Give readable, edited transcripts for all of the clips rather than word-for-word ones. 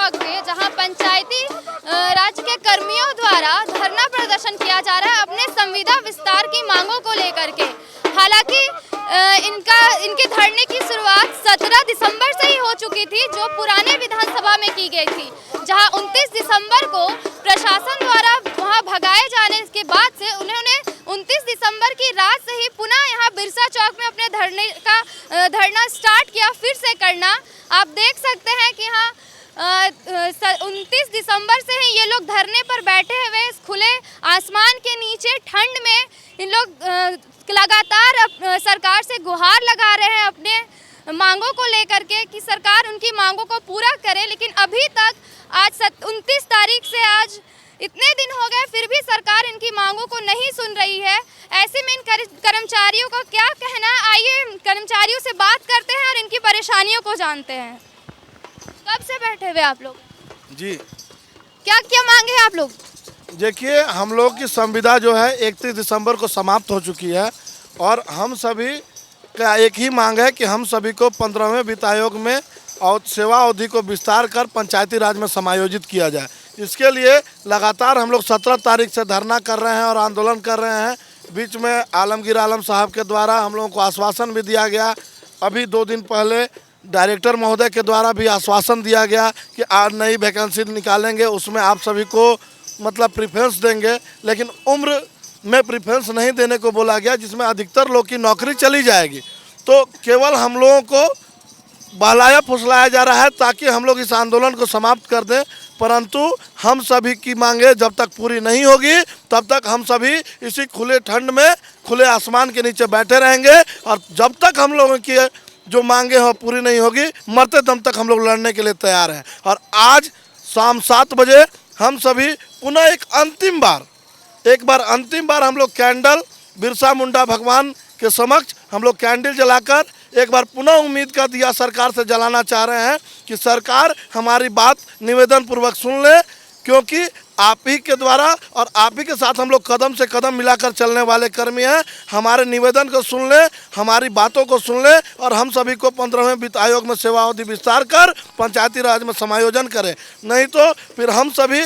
चौक में, जहां पंचायती राज के कर्मियों द्वारा धरना प्रदर्शन किया जा रहा है अपने संविदा विस्तार की मांगों को लेकर के। हालांकि इनके धरने की शुरुआत 17 दिसंबर से ही हो चुकी थी, जो पुराने विधानसभा में की गई थी, जहां 29 दिसंबर को प्रशासन द्वारा वहां भगाए जाने के बाद से उन्होंने 29 दिसंबर की रात से ही पुनः यहाँ बिरसा चौक में अपने धरना स्टार्ट किया, फिर से करना। आप देख सकते हैं कि यहाँ 29 दिसंबर से ही ये लोग धरने पर बैठे हुए इस खुले आसमान के नीचे ठंड में इन लोग लगातार सरकार से गुहार लगा रहे हैं अपने मांगों को लेकर के कि सरकार उनकी मांगों को पूरा करे। लेकिन अभी तक आज 29 तारीख से आज इतने दिन हो गए, फिर भी सरकार इनकी मांगों को नहीं सुन रही है। ऐसे में इन कर्मचारियों का क्या कहना है, आइए कर्मचारियों से बात करते हैं और इनकी परेशानियों को जानते हैं। कब से बैठे हुए आप लोग? जी, क्या क्या मांगे हैं आप लोग? देखिए, हम लोग की संविदा जो है 31 दिसंबर को समाप्त हो चुकी है और हम सभी का एक ही मांग है कि हम सभी को 15वें वित्त आयोग में और सेवा अवधि को विस्तार कर पंचायती राज में समायोजित किया जाए। इसके लिए लगातार हम लोग 17 तारीख से धरना कर रहे हैं और आंदोलन कर रहे हैं। बीच में आलमगीर आलम साहब के द्वारा हम लोगों को आश्वासन भी दिया गया। अभी 2 दिन पहले डायरेक्टर महोदय के द्वारा भी आश्वासन दिया गया कि आज नई वैकेंसी निकालेंगे, उसमें आप सभी को मतलब प्रेफरेंस देंगे, लेकिन उम्र में प्रेफरेंस नहीं देने को बोला गया, जिसमें अधिकतर लोग की नौकरी चली जाएगी। तो केवल हम लोगों को बहलाया फुसलाया जा रहा है ताकि हम लोग इस आंदोलन को समाप्त कर दें, परंतु हम सभी की मांगे जब तक पूरी नहीं होगी तब तक हम सभी इसी खुले ठंड में खुले आसमान के नीचे बैठे रहेंगे और जब तक हम लोगों की जो मांगे हो पूरी नहीं होगी, मरते दम तक हम लोग लड़ने के लिए तैयार हैं। और आज शाम 7 बजे हम सभी पुनः एक बार अंतिम बार हम लोग कैंडल बिरसा मुंडा भगवान के समक्ष हम लोग कैंडल जलाकर एक बार पुनः उम्मीद का दिया सरकार से जलाना चाह रहे हैं कि सरकार हमारी बात निवेदन पूर्वक सुन ले, क्योंकि आप ही के द्वारा और आप ही के साथ हम लोग कदम से कदम मिलाकर चलने वाले कर्मी हैं। हमारे निवेदन को सुन ले, हमारी बातों को सुन ले और हम सभी को 15वें वित्त आयोग में सेवा अवधि विस्तार कर पंचायती राज में समायोजन करें। नहीं तो फिर हम सभी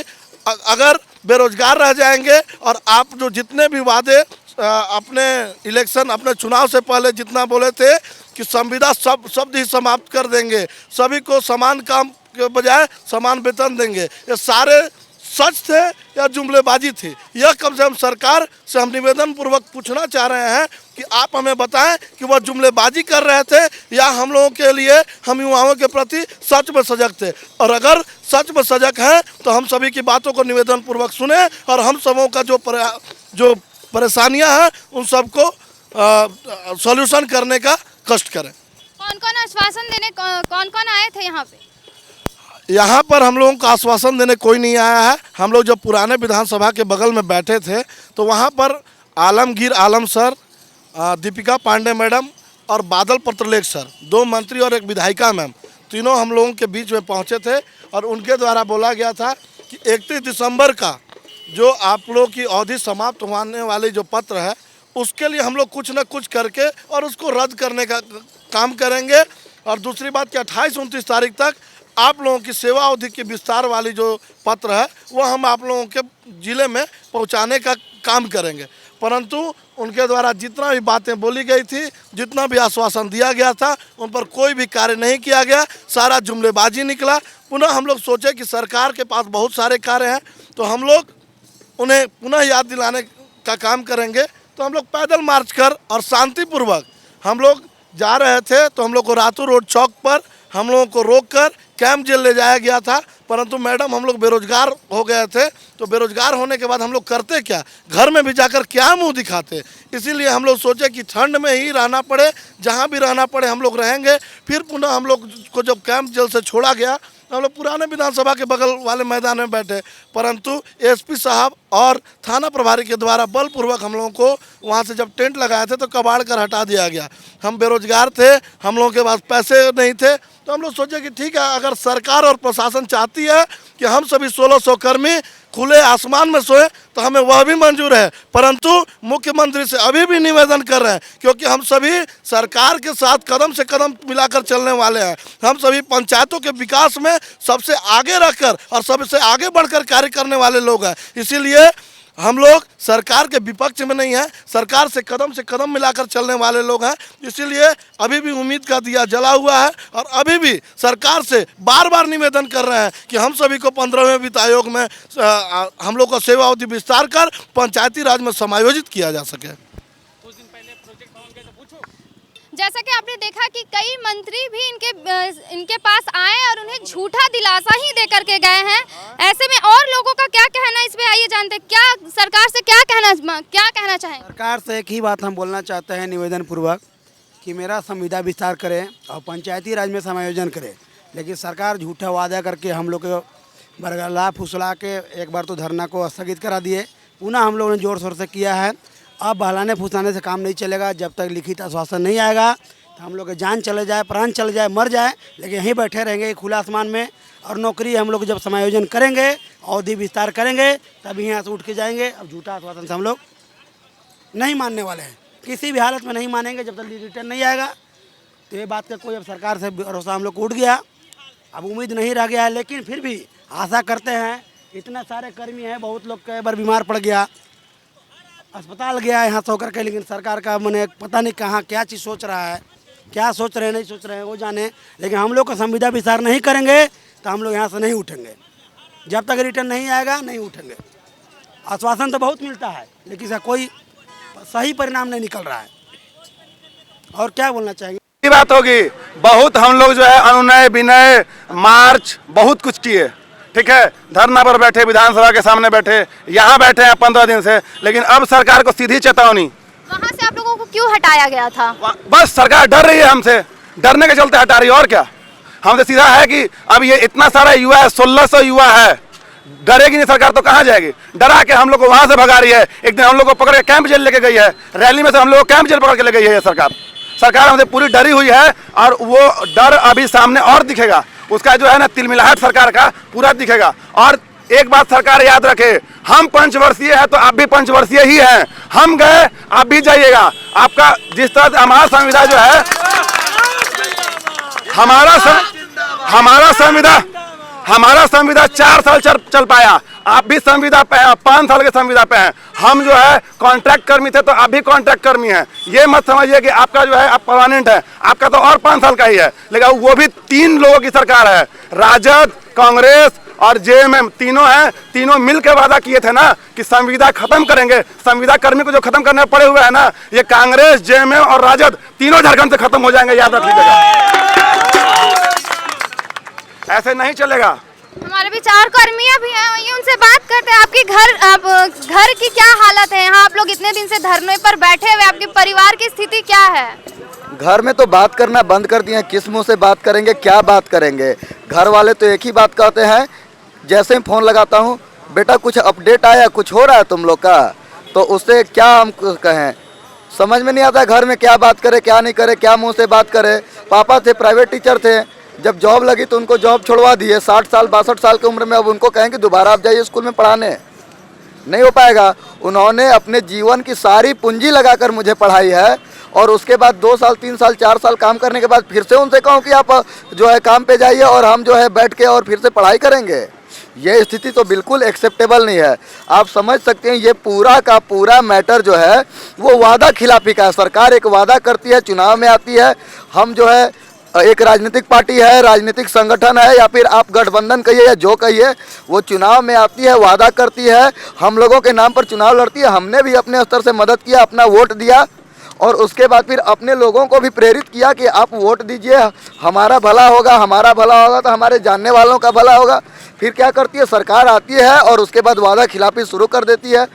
अगर बेरोजगार रह जाएंगे और आप जो जितने भी वादे अपने इलेक्शन अपने चुनाव से पहले जितना बोले थे कि संविदा शब्द ही समाप्त कर देंगे, सभी को समान काम के बजाय समान वेतन देंगे, ये सारे सच थे या जुमलेबाजी थी? यह कम से कम सरकार से हम निवेदन पूर्वक पूछना चाह रहे हैं कि आप हमें बताएं कि वह जुमलेबाजी कर रहे थे या हम लोगों के लिए, हम युवाओं के प्रति सच में सजग थे। और अगर सच में सजग हैं तो हम सभी की बातों को निवेदन पूर्वक सुने और हम सबों का जो परेशानियां हैं उन सबको सॉल्यूशन करने का कष्ट करें। कौन कौन आश्वासन देने कौन कौन आए थे यहाँ पे? यहाँ पर हम लोगों को आश्वासन देने कोई नहीं आया है। हम लोग जब पुराने विधानसभा के बगल में बैठे थे तो वहाँ पर आलमगीर आलम सर, दीपिका पांडे मैडम और बादल पत्रलेख सर, 2 मंत्री और 1 विधायिका मैम, तीनों हम लोगों के बीच में पहुँचे थे और उनके द्वारा बोला गया था कि 31 दिसंबर का जो आप लोगों की अवधि समाप्त होने वाली जो पत्र है उसके लिए हम लोग कुछ न कुछ करके और उसको रद्द करने का काम करेंगे। और दूसरी बात कि 28-29 तारीख तक आप लोगों की सेवा अवधि की विस्तार वाली जो पत्र है वो हम आप लोगों के ज़िले में पहुंचाने का काम करेंगे। परंतु उनके द्वारा जितना भी बातें बोली गई थी, जितना भी आश्वासन दिया गया था, उन पर कोई भी कार्य नहीं किया गया, सारा जुमलेबाजी निकला। पुनः हम लोग सोचे कि सरकार के पास बहुत सारे कार्य हैं तो हम लोग उन्हें पुनः याद दिलाने का काम करेंगे। तो हम लोग पैदल मार्च कर और शांतिपूर्वक हम लोग जा रहे थे तो हम लोग को रातू रोड चौक पर हम लोगों को रोककर कैंप जेल ले जाया गया था। परंतु मैडम हम लोग बेरोजगार हो गए थे, तो बेरोजगार होने के बाद हम लोग करते क्या, घर में भी जाकर क्या मुंह दिखाते। इसीलिए हम लोग सोचे कि ठंड में ही रहना पड़े, जहां भी रहना पड़े हम लोग रहेंगे। फिर पुनः हम लोग को जब कैंप जेल से छोड़ा गया हम लोग पुराने विधानसभा के बगल वाले मैदान में बैठे, परंतु एसपी साहब और थाना प्रभारी के द्वारा बलपूर्वक हम लोगों को वहाँ से जब टेंट लगाए थे तो कबाड़ कर हटा दिया गया। हम बेरोजगार थे, हम लोगों के पास पैसे नहीं थे, तो हम लोग सोचे कि ठीक है, अगर सरकार और प्रशासन चाहती है कि हम सभी 1600 कर्मी खुले आसमान में सोए तो हमें वह भी मंजूर है, परंतु मुख्यमंत्री से अभी भी निवेदन कर रहे हैं, क्योंकि हम सभी सरकार के साथ कदम से कदम मिलाकर चलने वाले हैं। हम सभी पंचायतों के विकास में सबसे आगे रखकर और सबसे आगे बढ़कर कार्य करने वाले लोग हैं। इसीलिए हम लोग सरकार के विपक्ष में नहीं है, सरकार से कदम मिलाकर चलने वाले लोग हैं। इसीलिए अभी भी उम्मीद का दिया जला हुआ है और अभी भी सरकार से बार बार निवेदन कर रहे हैं कि हम सभी को 15वें वित्त आयोग में हम लोग का सेवा अवधि विस्तार कर पंचायती राज में समायोजित किया जा सके। जैसा कि आपने देखा कि कई मंत्री भी इनके पास आए और उन्हें झूठा दिलासा ही दे करके गए हैं। ऐसे में और लोगों का क्या कहना है इस पे आइए जानते हैं। क्या सरकार से क्या कहना चाहें? सरकार से एक ही बात हम बोलना चाहते हैं निवेदन पूर्वक कि मेरा संविदा विस्तार करें और पंचायती राज में समायोजन करें। लेकिन सरकार झूठा वादा करके हम लोग को बरगला फुसला के एक बार तो धरना को स्थगित करा दिए, पुनः हम लोगों ने ज़ोर शोर से किया है। अब बहलाने फुसलाने से काम नहीं चलेगा। जब तक लिखित आश्वासन नहीं आएगा तो हम लोग के जान चले जाए, प्राण चले जाए, मर जाए, लेकिन यहीं बैठे रहेंगे खुला आसमान में। और नौकरी हम लोग जब समायोजन करेंगे, अवधि विस्तार करेंगे, तभी यहाँ से उठ के जाएंगे। अब झूठा आश्वासन से हम लोग नहीं मानने वाले हैं, किसी भी हालत में नहीं मानेंगे जब तक रिटर्न नहीं आएगा। तो ये बात का कोई अब सरकार से भरोसा हम लोग को उठ गया, अब उम्मीद नहीं रह गया है। लेकिन फिर भी आशा करते हैं, इतने सारे कर्मी हैं, बहुत लोग कई बार बीमार पड़ गया, अस्पताल गया यहाँ से होकर के, लेकिन सरकार का मैंने पता नहीं कहाँ क्या चीज़ सोच रहा है, क्या सोच रहे हैं नहीं सोच रहे हैं वो जाने। लेकिन हम लोग का संविदा विस्तार नहीं करेंगे तो हम लोग यहाँ से नहीं उठेंगे। जब तक रिटर्न नहीं आएगा नहीं उठेंगे। आश्वासन तो बहुत मिलता है लेकिन इसका कोई सही परिणाम नहीं निकल रहा है। और क्या बोलना चाहेंगे? बात होगी, बहुत हम लोग जो है अनुनय विनय मार्च बहुत कुछ किए, ठीक है, धरना पर बैठे, विधानसभा के सामने बैठे, यहाँ बैठे हैं 15 दिन से। लेकिन अब सरकार को सीधी चेतावनी, वहाँ से आप लोगों को क्यों हटाया गया था? बस सरकार डर रही है हमसे, डरने के चलते हटा रही है। और क्या, हमसे सीधा है कि अब ये इतना सारा युवा है, 1600 युवा है, डरेगी नहीं सरकार तो कहाँ जाएगी? डरा के हम लोग को वहाँ से भगा रही है। एक दिन हम लोग को पकड़ के कैंप जेल लेके गई है, रैली में से हम लोग को कैंप जेल पकड़ के ले गई है सरकार हमसे पूरी डरी हुई है। और वो डर अभी सामने और दिखेगा, उसका जो है ना तिलमिलाहट सरकार का पूरा दिखेगा। और एक बात सरकार याद रखे, हम पंचवर्षीय है तो आप भी पंचवर्षीय ही हैं। हम गए, आप भी जाइएगा। आपका जिस तरह हमारा संविदा जो है, हमारा संविदा 4 साल चल पाया, आप भी संविदा पे हैं, 5 साल के संविदा पे हैं। हम जो है कॉन्ट्रैक्ट कर्मी थे तो आप भी कॉन्ट्रैक्ट कर्मी हैं। ये मत समझिए कि आपका जो है आप परमानेंट है, आपका तो और 5 साल का ही है। लेकिन वो भी 3 लोगों की सरकार है, राजद, कांग्रेस और जेएमएम, तीनों हैं। तीनों मिल के वादा किए थे ना कि संविदा खत्म करेंगे। संविदा कर्मी को जो खत्म करने पड़े हुए हैं ना, ये कांग्रेस, जेएमएम और राजद तीनों झारखंड से खत्म हो जाएंगे, याद रख लीजिएगा। ऐसे नहीं चलेगा। हमारे भी 4 कर्मियां भी हैं, वही उनसे बात करते हैं। आपके घर की क्या हालत है? यहाँ आप लोग इतने दिन से धरने पर बैठे हुए, आपके परिवार की स्थिति क्या है? घर में तो बात करना बंद कर दिए, किस मुंह से बात करेंगे, क्या बात करेंगे? घर वाले तो एक ही बात कहते हैं, जैसे ही फ़ोन लगाता हूँ, बेटा कुछ अपडेट आया, कुछ हो रहा है तुम लोग का, तो उससे क्या हम कहें, समझ में नहीं आता घर में क्या बात करे, क्या नहीं करे, क्या मुँह से बात करे। पापा थे, प्राइवेट टीचर थे, जब जॉब लगी तो उनको जॉब छुड़वा दिए। 60 साल 62 साल की उम्र में अब उनको कहें कि दोबारा आप जाइए स्कूल में पढ़ाने, नहीं हो पाएगा। उन्होंने अपने जीवन की सारी पूंजी लगाकर मुझे पढ़ाई है, और उसके बाद 2 साल 3 साल 4 साल काम करने के बाद फिर से उनसे कहूँ कि आप जो है काम पे जाइए और हम जो है बैठ के और फिर से पढ़ाई करेंगे, ये स्थिति तो बिल्कुल एक्सेप्टेबल नहीं है। आप समझ सकते हैं ये पूरा का पूरा मैटर जो है वो वादा खिलाफी का है। सरकार एक वादा करती है, चुनाव में आती है, हम जो है एक राजनीतिक पार्टी है, राजनीतिक संगठन है, या फिर आप गठबंधन कहिए या जो कहिए, वो चुनाव में आती है, वादा करती है, हम लोगों के नाम पर चुनाव लड़ती है। हमने भी अपने स्तर से मदद किया, अपना वोट दिया, और उसके बाद फिर अपने लोगों को भी प्रेरित किया कि आप वोट दीजिए, हमारा भला होगा, हमारा भला होगा तो हमारे जानने वालों का भला होगा। फिर क्या करती है सरकार, आती है और उसके बाद वादा खिलाफी शुरू कर देती है।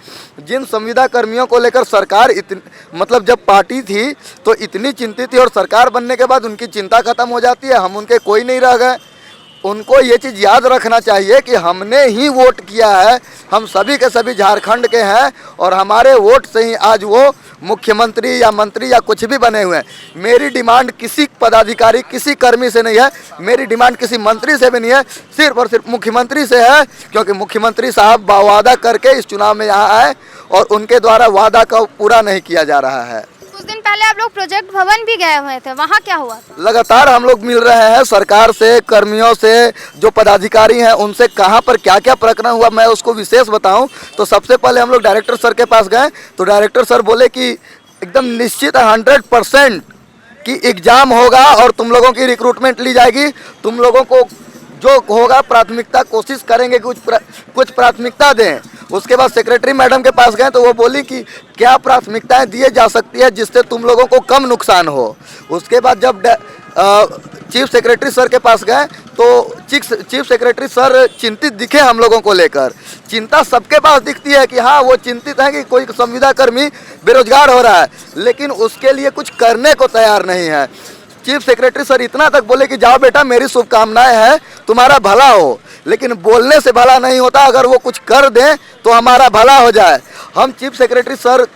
जिन संविदा कर्मियों को लेकर सरकार मतलब जब पार्टी थी तो इतनी चिंतित थी, और सरकार बनने के बाद उनकी चिंता खत्म हो जाती है, हम उनके कोई नहीं रह गए। उनको ये चीज़ याद रखना चाहिए कि हमने ही वोट किया है, हम सभी के सभी झारखंड के हैं और हमारे वोट से ही आज वो मुख्यमंत्री या मंत्री या कुछ भी बने हुए हैं। मेरी डिमांड किसी पदाधिकारी, किसी कर्मी से नहीं है, मेरी डिमांड किसी मंत्री से भी नहीं है, सिर्फ और सिर्फ मुख्यमंत्री से है, क्योंकि मुख्यमंत्री साहब वादा करके इस चुनाव में यहाँ आए और उनके द्वारा वादा का पूरा नहीं किया जा रहा है। कुछ दिन पहले आप लोग प्रोजेक्ट भवन भी गए हुए थे, वहाँ क्या हुआ? लगातार हम लोग मिल रहे हैं सरकार से, कर्मियों से, जो पदाधिकारी हैं उनसे, कहाँ पर क्या क्या प्रकरण हुआ मैं उसको विशेष बताऊं तो सबसे पहले हम लोग डायरेक्टर सर के पास गए तो डायरेक्टर सर बोले कि एकदम निश्चित 100% कि एग्जाम होगा और तुम लोगों की रिक्रूटमेंट ली जाएगी, तुम लोगों को जो होगा प्राथमिकता कोशिश करेंगे कुछ प्राथमिकता दें। उसके बाद सेक्रेटरी मैडम के पास गए तो वो बोली कि क्या प्राथमिकताएं दिए जा सकती है जिससे तुम लोगों को कम नुकसान हो। उसके बाद जब चीफ सेक्रेटरी सर के पास गए तो चीफ सेक्रेटरी सर चिंतित दिखे हम लोगों को लेकर। चिंता सबके पास दिखती है कि हाँ वो चिंतित है कि कोई संविदा कर्मी बेरोजगार हो रहा है, लेकिन उसके लिए कुछ करने को तैयार नहीं है। चीफ सेक्रेटरी सर इतना तक बोले कि जाओ बेटा मेरी शुभकामनाएं हैं, तुम्हारा भला हो, लेकिन बोलने से भला नहीं होता, अगर वो कुछ कर दें तो हमारा भला हो जाए। हम चीफ सेक्रेटरी सर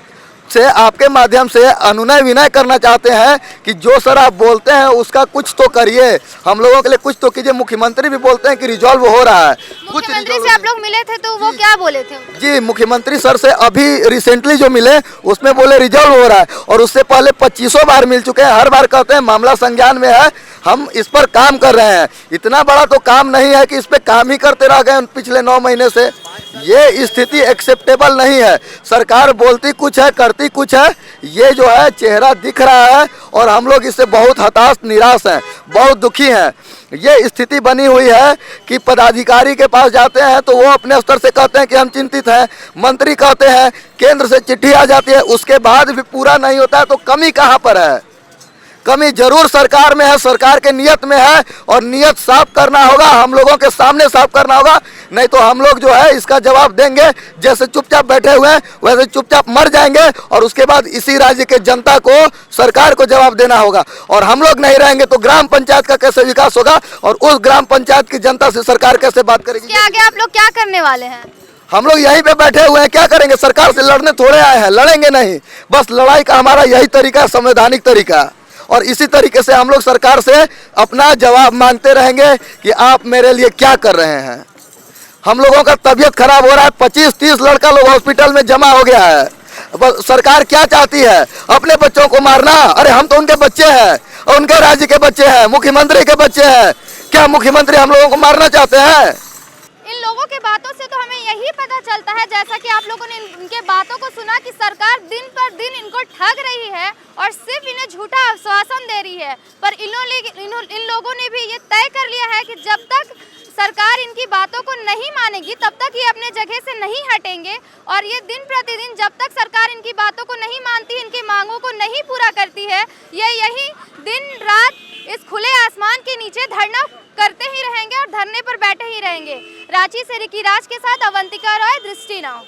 से आपके माध्यम से अनुनय विनय करना चाहते हैं कि जो सर आप बोलते हैं उसका कुछ तो करिए, हम लोगों के लिए कुछ तो कीजिए। मुख्यमंत्री भी बोलते हैं कि रिजॉल्व हो रहा है, मुख्यमंत्री से आप लोग मिले थे तो वो क्या बोले थे? जी मुख्यमंत्री सर से अभी रिसेंटली जो मिले उसमें बोले रिजॉल्व हो रहा है, और उससे पहले 25 बार मिल चुके हैं। हर बार कहते हैं मामला संज्ञान में है, हम इस पर काम कर रहे हैं। इतना बड़ा तो काम नहीं है कि इस पे काम ही करते रह गए पिछले 9 महीने से। ये स्थिति एक्सेप्टेबल नहीं है। सरकार बोलती कुछ है, करती कुछ है, ये जो है चेहरा दिख रहा है और हम लोग इससे बहुत हताश, निराश हैं, बहुत दुखी हैं। ये स्थिति बनी हुई है कि पदाधिकारी के पास जाते हैं तो वो अपने स्तर से कहते हैं कि हम चिंतित हैं, मंत्री कहते हैं, केंद्र से चिट्ठी आ जाती है, उसके बाद भी पूरा नहीं होता है। तो कमी कहाँ पर है? कमी जरूर सरकार में है, सरकार के नियत में है, और नियत साफ करना होगा, हम लोगों के सामने साफ करना होगा, नहीं तो हम लोग जो है इसका जवाब देंगे। जैसे चुपचाप बैठे हुए हैं वैसे चुपचाप मर जाएंगे और उसके बाद इसी राज्य के जनता को, सरकार को जवाब देना होगा। और हम लोग नहीं रहेंगे तो ग्राम पंचायत का कैसे विकास होगा और उस ग्राम पंचायत की जनता से सरकार कैसे बात करेगी? आगे आप लोग क्या करने वाले हैं? हम लोग यहीं पे बैठे हुए हैं, क्या करेंगे? सरकार से लड़ने थोड़े आए हैं, लड़ेंगे नहीं। बस लड़ाई का हमारा यही तरीका है, संवैधानिक तरीका, और इसी तरीके से हम लोग सरकार से अपना जवाब मांगते रहेंगे कि आप मेरे लिए क्या कर रहे हैं। हम लोगों का तबीयत खराब हो रहा है, 25-30 लड़का लोग हॉस्पिटल में जमा हो गया है। बस सरकार क्या चाहती है? अपने बच्चों को मारना? अरे हम तो उनके बच्चे हैं, उनके राज्य के बच्चे हैं, मुख्यमंत्री के बच्चे हैं। क्या मुख्यमंत्री हम लोगों को मारना चाहते हैं? इन लोगों के बातों से तो हमें यही पता चलता है, जैसा कि आप लोगों ने इनके बातों को सुना, कि सरकार दिन पर दिन इनको ठग रही है और सिर्फ इन्हें झूठा आश्वासन दे रही है। पर इन लोगों ने भी ये तय कर लिया है कि जब तक सरकार इनकी बातों को नहीं मानेगी तब तक ये अपने जगह से नहीं हटेंगे। और ये दिन प्रतिदिन जब तक सरकार इनकी बातों को नहीं मानती, इनकी मांगों को नहीं पूरा करती है, ये यही दिन रात इस खुले आसमान के नीचे धरना करते ही रहेंगे और धरने पर बैठे ही रहेंगे। रांची से रिकी राज के साथ अवंतिका रॉय, दृष्टि नाउ।